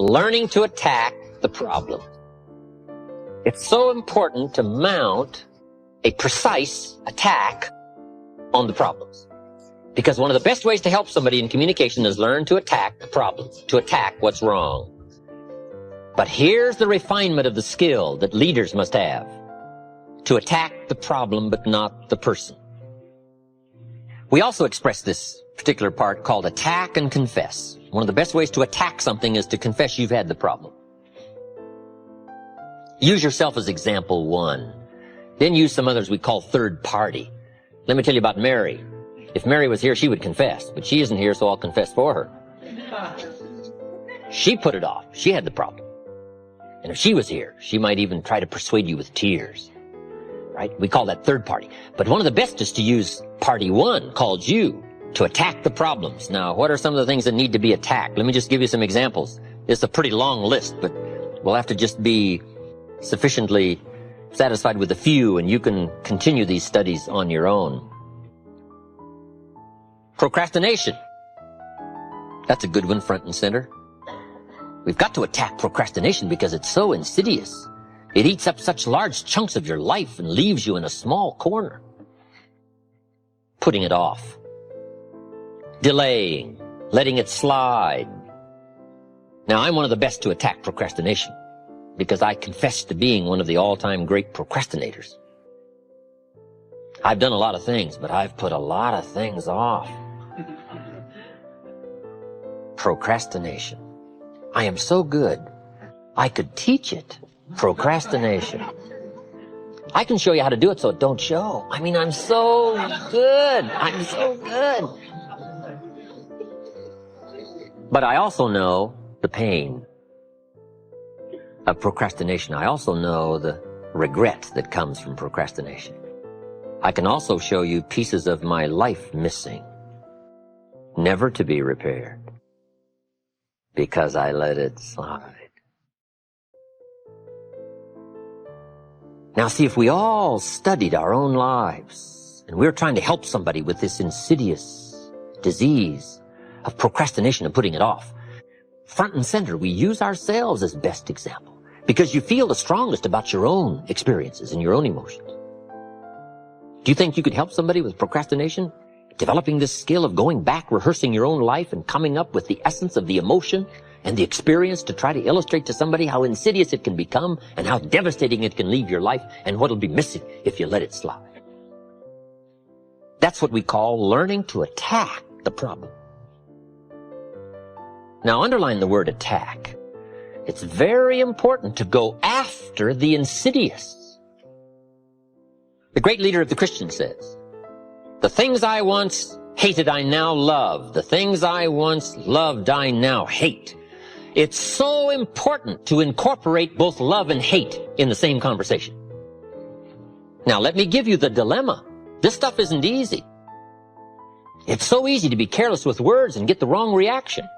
learning to attack the problem. It's so important to mount a precise attack on the problems. Because one of the best ways to help somebody in communication is learn to attack the problem, to attack what's wrong. But here's the refinement of the skill that leaders must have. To attack the problem, but not the person. We also express this particular part called attack and confess. One of the best ways to attack something is to confess you've had the problem. Use yourself as example one. Then use some others we call third party. Let me tell you about Mary. If Mary was here, she would confess, but she isn't here, so I'll confess for her. She put it off. She had the problem. And if she was here, she might even try to persuade you with tears. Right? We call that third party. But one of the best is to use party one, called you, to attack the problems. Now, what are some of the things that need to be attacked? Let me just give you some examples. It's a pretty long list, but we'll have to just be sufficiently satisfied with a few, and you can continue these studies on your own. Procrastination. That's a good one, front and center. We've got to attack procrastination because it's so insidious. It eats up such large chunks of your life and leaves you in a small corner. Putting it off. Delaying. Letting it slide. Now, I'm one of the best to attack procrastination because I confess to being one of the all-time great procrastinators. I've done a lot of things, but I've put a lot of things off. Procrastination. I am so good, I could teach it. Procrastination. I can show you how to do it so it don't show. I mean, I'm so good. I'm so good. But I also know the pain of procrastination. I also know the regret that comes from procrastination. I can also show you pieces of my life missing, never to be repaired, because I let it slide. Now see, if we all studied our own lives, and we're trying to help somebody with this insidious disease of procrastination and putting it off, front and center, we use ourselves as best example, because you feel the strongest about your own experiences and your own emotions. Do you think you could help somebody with procrastination? Developing this skill of going back, rehearsing your own life, and coming up with the essence of the emotion and the experience to try to illustrate to somebody how insidious it can become and how devastating it can leave your life and what'll be missing if you let it slide. That's what we call learning to attack the problem. Now, underline the word attack. It's very important to go after the insidious. The great leader of the Christians says, "The things I once hated I now love. The things I once loved I now hate." It's so important to incorporate both love and hate in the same conversation. Now, let me give you the dilemma. This stuff isn't easy. It's so easy to be careless with words and get the wrong reaction.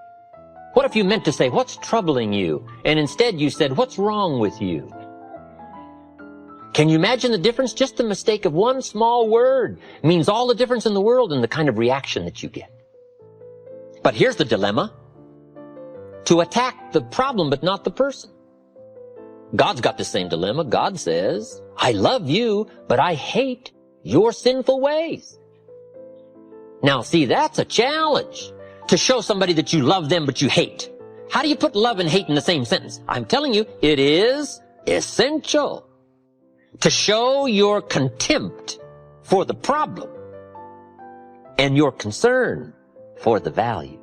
What if you meant to say, "What's troubling you?" and instead you said, "What's wrong with you?" Can you imagine the difference? Just the mistake of one small word means all the difference in the world in the kind of reaction that you get. But here's the dilemma. To attack the problem, but not the person. God's got the same dilemma. God says, "I love you, but I hate your sinful ways." Now, see, that's a challenge. To show somebody that you love them, but you hate. How do you put love and hate in the same sentence? I'm telling you, it is essential to show your contempt for the problem and your concern for the value.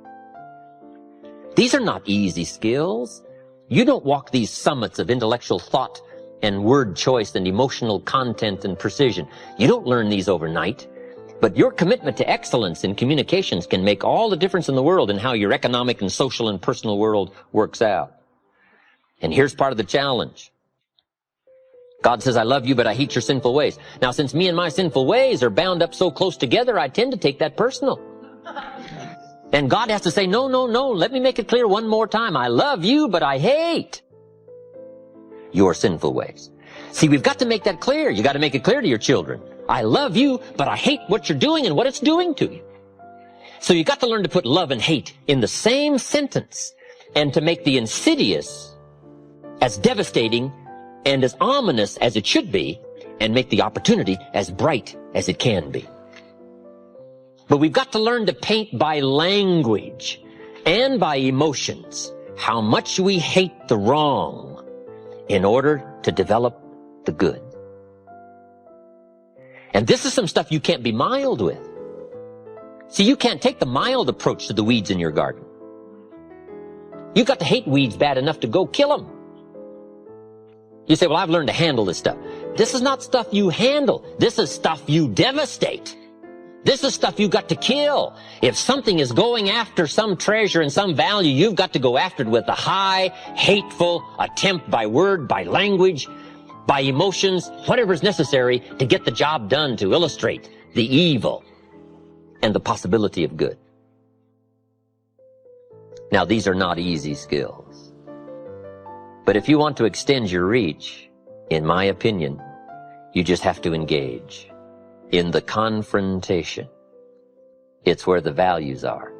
These are not easy skills. You don't walk these summits of intellectual thought and word choice and emotional content and precision. You don't learn these overnight. But your commitment to excellence in communications can make all the difference in the world in how your economic and social and personal world works out. And here's part of the challenge. God says, "I love you, but I hate your sinful ways." Now, since me and my sinful ways are bound up so close together, I tend to take that personal. And God has to say, "No, no, no, let me make it clear one more time. I love you, but I hate your sinful ways." See, we've got to make that clear. You got to make it clear to your children. I love you, but I hate what you're doing and what it's doing to you. So you got to learn to put love and hate in the same sentence. and to make the insidious as devastating and as ominous as it should be, and make the opportunity as bright as it can be. But we've got to learn to paint by language and by emotions how much we hate the wrong in order to develop the good. And this is some stuff you can't be mild with. See, you can't take the mild approach to the weeds in your garden. You've got to hate weeds bad enough to go kill them. You say, well, I've learned to handle this stuff. This is not stuff you handle. This is stuff you devastate. This is stuff you've got to kill. If something is going after some treasure and some value, you've got to go after it with a high, hateful attempt by word, by language, by emotions, whatever is necessary to get the job done, to illustrate the evil and the possibility of good. Now, these are not easy skills. But if you want to extend your reach, in my opinion, you just have to engage in the confrontation. It's where the values are.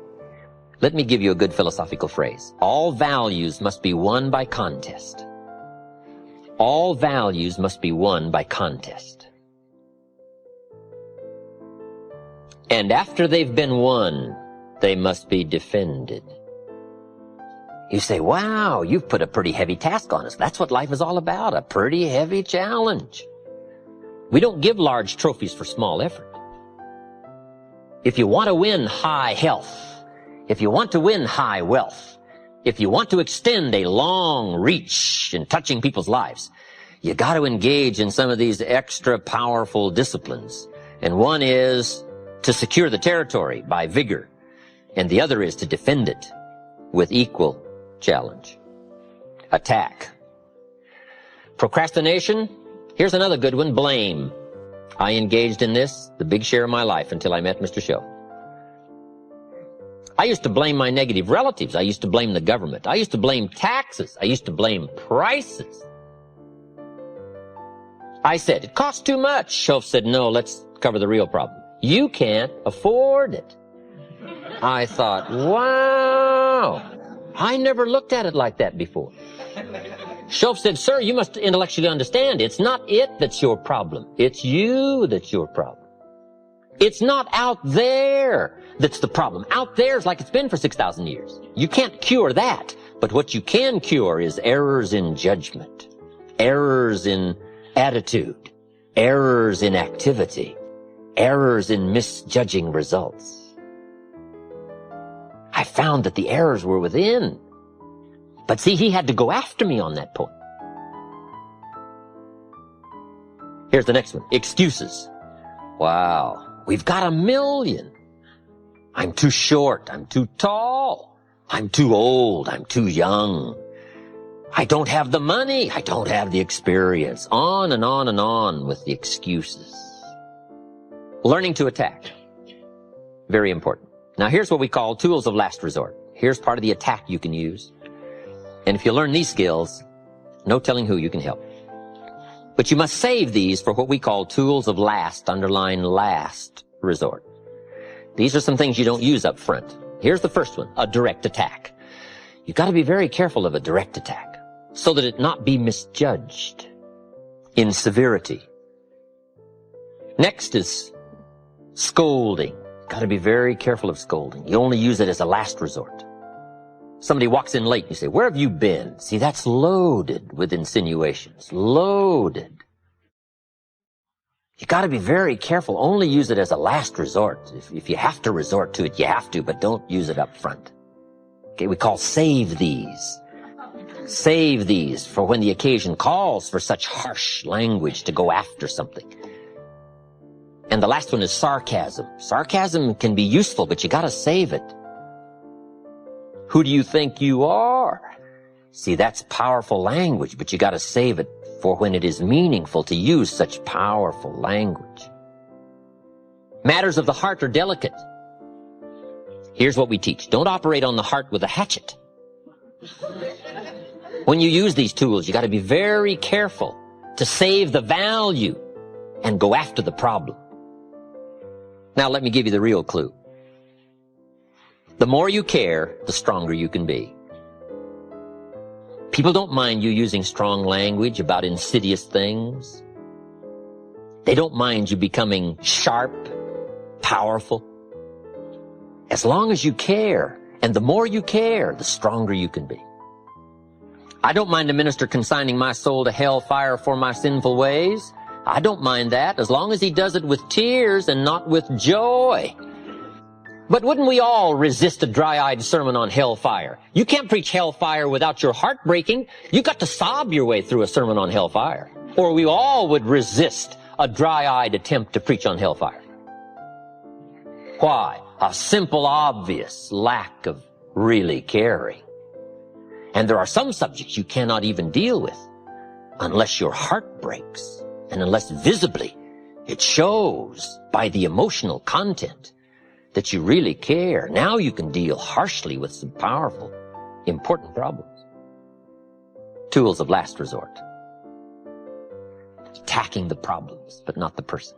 Let me give you a good philosophical phrase. All values must be won by contest. All values must be won by contest. And after they've been won, they must be defended. You say, wow, you've put a pretty heavy task on us. That's what life is all about, a pretty heavy challenge. We don't give large trophies for small effort. If you want to win high health, if you want to win high wealth, if you want to extend a long reach in touching people's lives, you got to engage in some of these extra powerful disciplines. And one is to secure the territory by vigor, and the other is to defend it with equal challenge. Attack. Procrastination. Here's another good one. Blame. I engaged in this the big share of my life until I met Mr. Show. I used to blame my negative relatives. I used to blame the government. I used to blame taxes. I used to blame prices. I said, it costs too much. Shoaff said, no, let's cover the real problem. You can't afford it. I thought, wow. I never looked at it like that before. Shoaff said, sir, you must intellectually understand, it's not it that's your problem. It's you that's your problem. It's not out there that's the problem. Out there is like it's been for 6,000 years. You can't cure that. But what you can cure is errors in judgment, errors in attitude, errors in activity, errors in misjudging results. I found that the errors were within. But see, he had to go after me on that point. Here's the next one. Excuses. Wow. We've got a million. I'm too short. I'm too tall. I'm too old. I'm too young. I don't have the money. I don't have the experience. On and on and on with the excuses. Learning to attack. Very important. Now here's what we call tools of last resort. Here's part of the attack you can use. And if you learn these skills, no telling who you can help. But you must save these for what we call tools of last, underline last resort. These are some things you don't use up front. Here's the first one, a direct attack. You've got to be very careful of a direct attack so that it not be misjudged in severity. Next is scolding. Got to be very careful of scolding. You only use it as a last resort. Somebody walks in late, you say, where have you been? See, that's loaded with insinuations. Loaded. You got to be very careful. Only use it as a last resort. If you have to resort to it, you have to, but don't use it up front. Okay, we call save these. Save these for when the occasion calls for such harsh language to go after something. And the last one is sarcasm. Sarcasm can be useful, but you got to save it. Who do you think you are? See, that's powerful language, but you got to save it for when it is meaningful to use such powerful language. Matters of the heart are delicate. Here's what we teach. Don't operate on the heart with a hatchet. When you use these tools, you got to be very careful to save the value and go after the problem. Now let me give you the real clue. The more you care, the stronger you can be. People don't mind you using strong language about insidious things. They don't mind you becoming sharp, powerful. As long as you care, and the more you care, the stronger you can be. I don't mind a minister consigning my soul to hellfire for my sinful ways. I don't mind that, as long as he does it with tears and not with joy. But wouldn't we all resist a dry-eyed sermon on hellfire? You can't preach hellfire without your heart breaking. You got to sob your way through a sermon on hellfire. Or we all would resist a dry-eyed attempt to preach on hellfire. Why? A simple, obvious lack of really caring. And there are some subjects you cannot even deal with unless your heart breaks and unless visibly it shows by the emotional content that you really care. Now you can deal harshly with some powerful, important problems. Tools of last resort. Attacking the problems, but not the person.